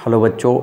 Hello बच्चों,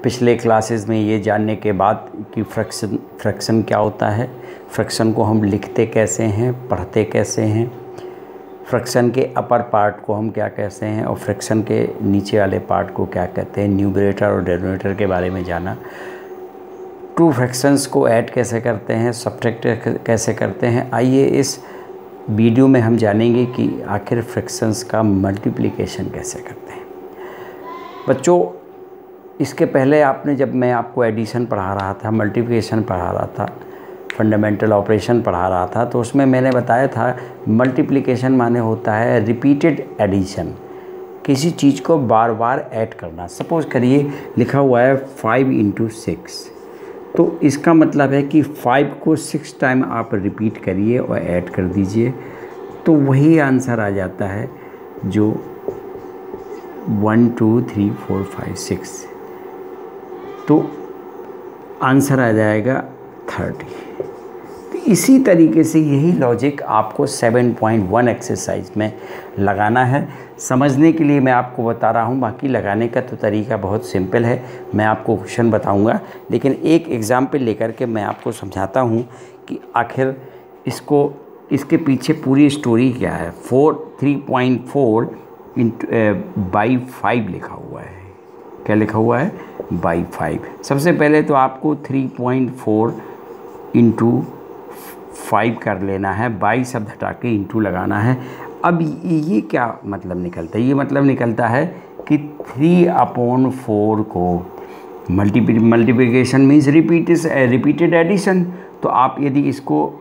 पिछले classes में ये जानने के बाद कि फ्रैक्शन क्या होता है, फ्रैक्शन को हम लिखते कैसे हैं, पढ़ते कैसे हैं, फ्रैक्शन के अपर पार्ट को हम क्या कहते हैं और फ्रैक्शन के नीचे वाले पार्ट को क्या कहते हैं, न्यूमरेटर और डिनोमिनेटर के बारे में जाना। टू फ्रैक्शंस को ऐड कैसे करते हैं, सब्ट्रैक्ट कैसे करते हैं। आइए इस वीडियो में हम जानेंगे कि आखिर फ्रैक्शंस का मल्टीप्लिकेशन कैसे करते हैं। बच्चों, इसके पहले जब मैं आपको एडिशन पढ़ा रहा था, मल्टीप्लिकेशन पढ़ा रहा था, फंडामेंटल ऑपरेशन पढ़ा रहा था, तो उसमें मैंने बताया था मल्टीप्लिकेशन माने होता है रिपीटेड एडिशन, किसी चीज़ को बार बार ऐड करना। सपोज़ करिए लिखा हुआ है 5 × 6, तो इसका मतलब है कि 5 को 6 टाइम आप रिपीट करिए और ऐड कर दीजिए, तो वही आंसर आ जाता है जो 1 2 3 4 5 6, तो आंसर आ जाएगा 30। तो इसी तरीके से यही लॉजिक आपको 7.1 एक्सरसाइज में लगाना है। समझने के लिए मैं आपको बता रहा हूँ, बाकी लगाने का तो तरीका बहुत सिंपल है। मैं आपको क्वेश्चन बताऊँगा, लेकिन एक एग्ज़ाम्पल लेकर के मैं आपको समझाता हूँ कि आखिर इसके पीछे पूरी स्टोरी क्या है। 3.4 बाई 5 लिखा हुआ है। क्या लिखा हुआ है? बाई 5। सबसे पहले तो आपको 3.4 × 5 कर लेना है, बाई शब्द हटा के इंटू लगाना है। अब ये क्या मतलब निकलता है? ये मतलब निकलता है कि 3/4 को मल्टीप्लिकेशन मीन्स रिपीटेड एडिशन। तो आप यदि इसको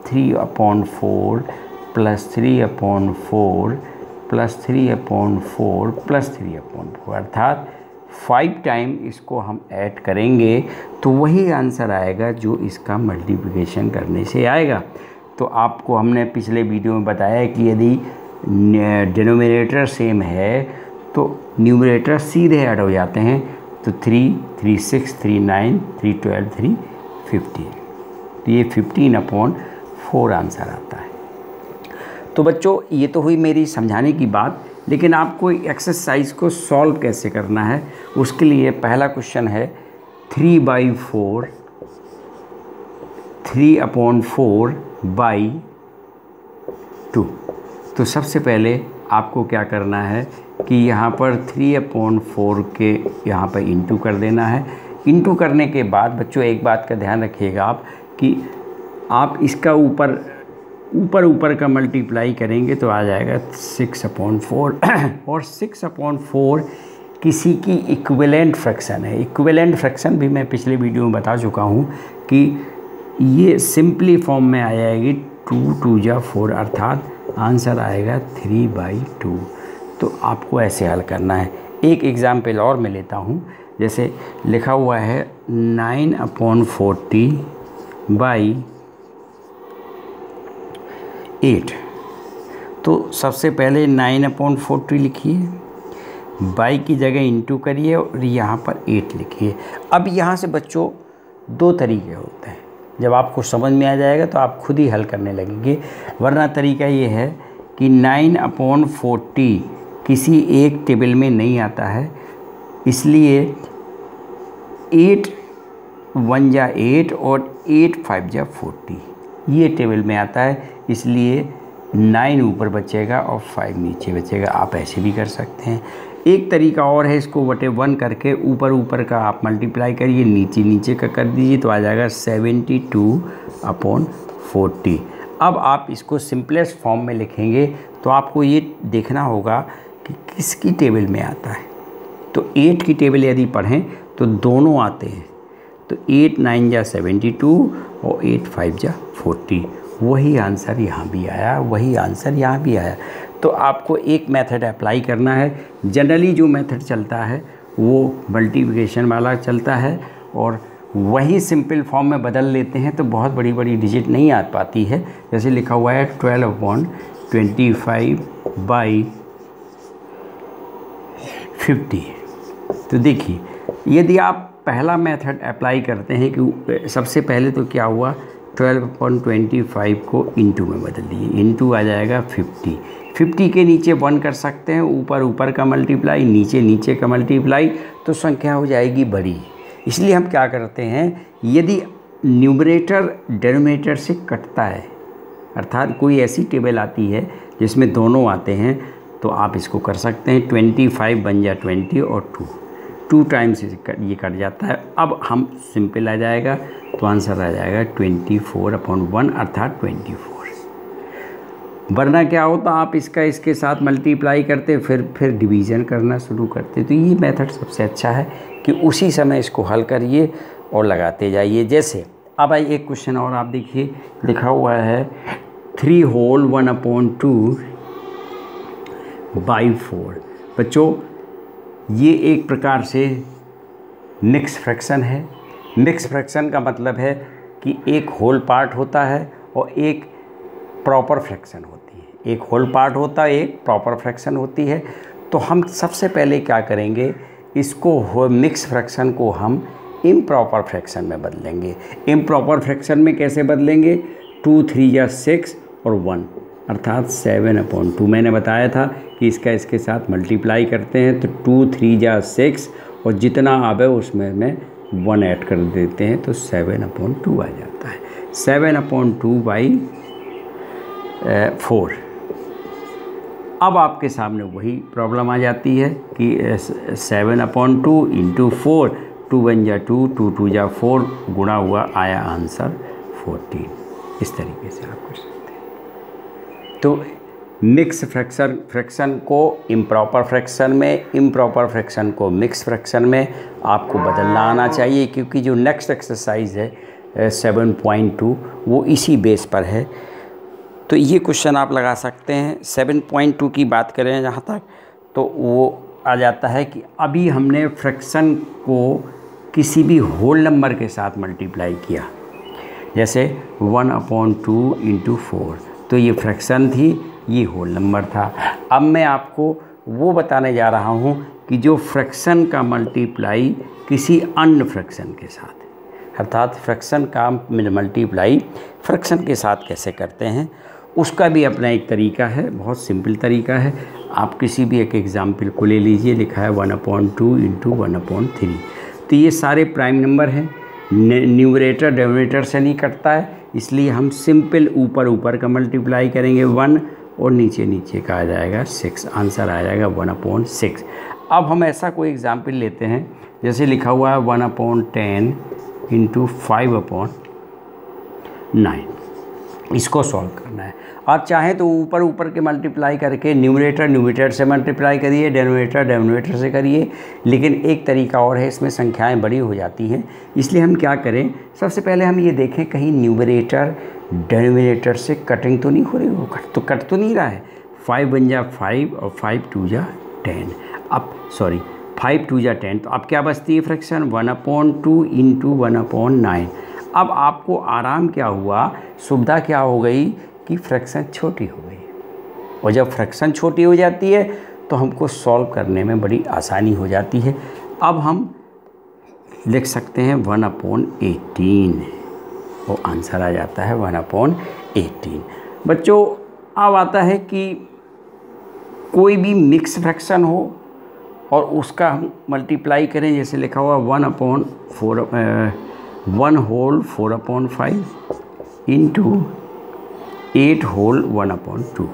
3/4 + 3/4 + 3/4 + 3/4 अर्थात 5 टाइम इसको हम ऐड करेंगे तो वही आंसर आएगा जो इसका मल्टीप्लिकेशन करने से आएगा। तो आपको हमने पिछले वीडियो में बताया कि यदि डिनोमिनेटर सेम है तो न्यूमरेटर सीधे ऐड हो जाते हैं। तो 3 3 6 3 9 3 12 3 15, तो ये 15/4 आंसर आता है। तो बच्चों, ये तो हुई मेरी समझाने की बात, लेकिन आपको एक्सरसाइज को सॉल्व कैसे करना है उसके लिए पहला क्वेश्चन है 3/4 3/4/2। तो सबसे पहले आपको क्या करना है कि यहाँ पर 3/4 के यहाँ पर इंटू कर देना है। इंटू करने के बाद बच्चों एक बात का ध्यान रखिएगा आप कि आप इसका ऊपर का मल्टीप्लाई करेंगे तो आ जाएगा 6/4 और 6/4 किसी की इक्विवेलेंट फ्रैक्शन है। इक्विवेलेंट फ्रैक्शन भी मैं पिछले वीडियो में बता चुका हूँ कि ये सिंपली फॉर्म में आ जाएगी 2 2 जा 4 अर्थात आंसर आएगा 3/2। तो आपको ऐसे हल करना है। एक एग्जाम्पल और मैं लेता हूँ, जैसे लिखा हुआ है 9/40/8। तो सबसे पहले 9/40 लिखिए, बाई की जगह इंटू करिए और यहाँ पर 8 लिखिए। अब यहाँ से बच्चों दो तरीके होते हैं, जब आपको समझ में आ जाएगा तो आप खुद ही हल करने लगेंगे। वरना तरीका ये है कि 9/40 किसी एक टेबल में नहीं आता है, इसलिए 8 1 जा 8 और 8 5 जा 40 ये टेबल में आता है, इसलिए 9 ऊपर बचेगा और 5 नीचे बचेगा। आप ऐसे भी कर सकते हैं। एक तरीका और है, इसको 1 करके ऊपर का आप मल्टीप्लाई करिए, नीचे का कर दीजिए तो आ जाएगा 72/40। अब आप इसको सिंपलेस्ट फॉर्म में लिखेंगे तो आपको ये देखना होगा कि किसकी टेबल में आता है। तो 8 की टेबल यदि पढ़ें तो दोनों आते हैं, तो 8 9 जा 72 और 8 5 जा 40। वही आंसर यहाँ भी आया, वही आंसर यहाँ भी आया। तो आपको एक मेथड अप्लाई करना है। जनरली जो मेथड चलता है वो मल्टीप्लिकेशन वाला चलता है और वही सिंपल फॉर्म में बदल लेते हैं तो बहुत बड़ी बड़ी डिजिट नहीं आ पाती है। जैसे लिखा हुआ है 12/25/50। तो देखिए, यदि आप पहला मेथड अप्लाई करते हैं कि सबसे पहले तो क्या हुआ 12/25 को इंटू में बदल दिए, इंटू आ जाएगा 50। 50 के नीचे 1 कर सकते हैं, ऊपर ऊपर का मल्टीप्लाई, नीचे नीचे का मल्टीप्लाई, तो संख्या हो जाएगी बड़ी। इसलिए हम क्या करते हैं, यदि न्यूमरेटर डिनोमिनेटर से कटता है, अर्थात कोई ऐसी टेबल आती है जिसमें दोनों आते हैं, तो आप इसको कर सकते हैं। 25 बन जा 20 और 2 टाइम्स ये कट जाता है। अब हम सिंपल आ जाएगा, तो आंसर आ जाएगा 24/1 अर्थात 24। वरना क्या होता, आप इसका इसके साथ मल्टीप्लाई करते फिर डिवीज़न करना शुरू करते। तो ये मेथड सबसे अच्छा है कि उसी समय इसको हल करिए और लगाते जाइए। जैसे अब आइए एक क्वेश्चन और आप देखिए, लिखा हुआ है 3 होल 1/2 बाई 4। बच्चों ये एक प्रकार से मिक्स फ्रैक्शन है। मिक्स फ्रैक्शन का मतलब है कि एक होल पार्ट होता है और एक प्रॉपर फ्रैक्शन होती है। एक होल पार्ट होता है, एक प्रॉपर फ्रैक्शन होती है। तो हम सबसे पहले क्या करेंगे, इसको मिक्स फ्रैक्शन को हम इम्प्रॉपर फ्रैक्शन में बदलेंगे। इम्प्रॉपर फ्रैक्शन में कैसे बदलेंगे, 2 3 या 6 और 1 अर्थात 7/2। मैंने बताया था कि इसका इसके साथ मल्टीप्लाई करते हैं, तो 2 3 या 6 और जितना आवे उसमें में 1 ऐड कर देते हैं, तो 7/2 आ जाता है। 7/2/4। अब आपके सामने वही प्रॉब्लम आ जाती है कि 7/2 इंटू 4, 2 1 जा 2, 2 2 जा 4, गुणा हुआ आया आंसर 14। इस तरीके से आप कर सकते हैं। तो मिक्स फ्रैक्शन को इम्प्रॉपर फ्रैक्शन में, इम्प्रॉपर फ्रैक्शन को मिक्स फ्रैक्शन में आपको बदलना आना चाहिए, क्योंकि जो नेक्स्ट एक्सरसाइज है 7.2 वो इसी बेस पर है। तो ये क्वेश्चन आप लगा सकते हैं। 7.2 की बात करें जहाँ तक, तो वो आ जाता है कि अभी हमने फ्रैक्शन को किसी भी होल नंबर के साथ मल्टीप्लाई किया, जैसे 1/2 इंटू 4, तो ये फ्रैक्शन थी, ये होल नंबर था। अब मैं आपको वो बताने जा रहा हूँ कि जो फ्रैक्शन का मल्टीप्लाई किसी अन्य फ्रैक्शन के साथ, अर्थात फ्रैक्शन का मल्टीप्लाई फ्रैक्शन के साथ कैसे करते हैं, उसका भी अपना एक तरीका है, बहुत सिंपल तरीका है। आप किसी भी एक एग्जाम्पल को ले लीजिए, लिखा है 1/2 इंटू 1/3। तो ये सारे प्राइम नंबर हैं, न्यूमरेटर डिनोमिनेटर से नहीं कटता है, इसलिए हम सिंपल ऊपर ऊपर का मल्टीप्लाई करेंगे 1 और नीचे नीचे का आ जाएगा 6, आंसर आ जाएगा 1/6। अब हम ऐसा कोई एग्जाम्पल लेते हैं, जैसे लिखा हुआ है 1/10 इंटू 5/9। इसको सॉल्व करना है। आप चाहें तो ऊपर ऊपर के मल्टीप्लाई करके न्यूमरेटर से मल्टीप्लाई करिए, डिनोमिनेटर से करिए, लेकिन एक तरीका और है, इसमें संख्याएं बड़ी हो जाती हैं। इसलिए हम क्या करें, सबसे पहले हम ये देखें कहीं न्यूमरेटर डिनोमिनेटर से कटिंग तो नहीं हो रही, वो कट तो नहीं रहा है। 5 1 जा 5 और 5 2 जा 10। अब 5 2 जा 10, तो अब क्या बचती है फ्रैक्शन, 1/2 इंटू 1/9। अब आपको आराम क्या हुआ, सुविधा क्या हो गई कि फ्रैक्शन छोटी हो गई, और जब फ्रैक्शन छोटी हो जाती है तो हमको सॉल्व करने में बड़ी आसानी हो जाती है। अब हम लिख सकते हैं 1/18 और आंसर आ जाता है 1/18। बच्चों अब आता है कि कोई भी मिक्स फ्रैक्शन हो और उसका हम मल्टीप्लाई करें, जैसे लिखा हुआ 1 होल 4/5 इंटू 8 होल 1/2।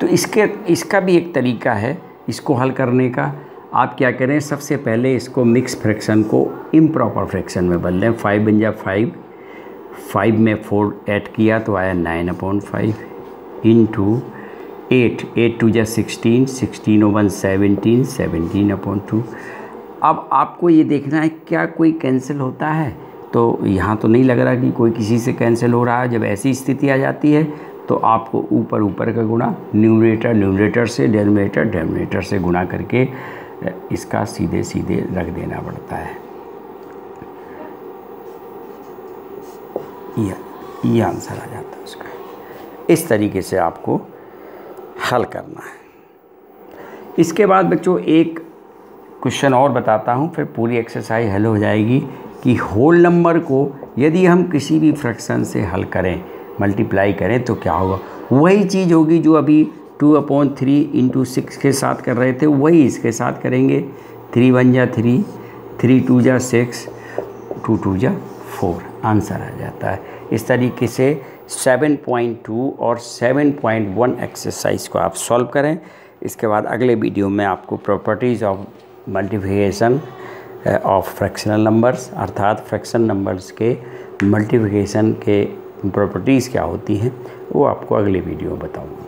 तो इसका भी एक तरीका है इसको हल करने का। आप क्या करें, सबसे पहले इसको मिक्स फ्रैक्शन को इम्प्रॉपर फ्रैक्शन में बदलें। 5 1 जा 5, 5 में 4 ऐड किया तो आया 9/5 इंटू 8 2 जा 16, 16 और 1 17, 17/2। अब आपको ये देखना है क्या कोई कैंसिल होता है, तो यहाँ तो नहीं लग रहा कि कोई किसी से कैंसिल हो रहा है। जब ऐसी स्थिति आ जाती है तो आपको ऊपर ऊपर का गुणा न्यूमरेटर से, डिनोमिनेटर से गुणा करके इसका सीधे सीधे रख देना पड़ता है। ये आंसर आ जाता है उसका। इस तरीके से आपको हल करना है। इसके बाद बच्चों एक क्वेश्चन और बताता हूँ, फिर पूरी एक्सरसाइज हल हो जाएगी कि होल नंबर को यदि हम किसी भी फ्रैक्शन से हल करें, मल्टीप्लाई करें तो क्या होगा, वही चीज़ होगी जो अभी 2/3 × 6 के साथ कर रहे थे, वही इसके साथ करेंगे। 3 1 जा 3, 3 2 जा 6, 2 2 जा 4, आंसर आ जाता है। इस तरीके से 7.2 और 7.1 एक्सरसाइज को आप सॉल्व करें। इसके बाद अगले वीडियो में आपको properties of multiplication of fractional numbers, अर्थात फ्रैक्शन नंबर्स के मल्टीप्लिकेशन के प्रॉपर्टीज़ क्या होती हैं, वो आपको अगले वीडियो में बताऊँगा।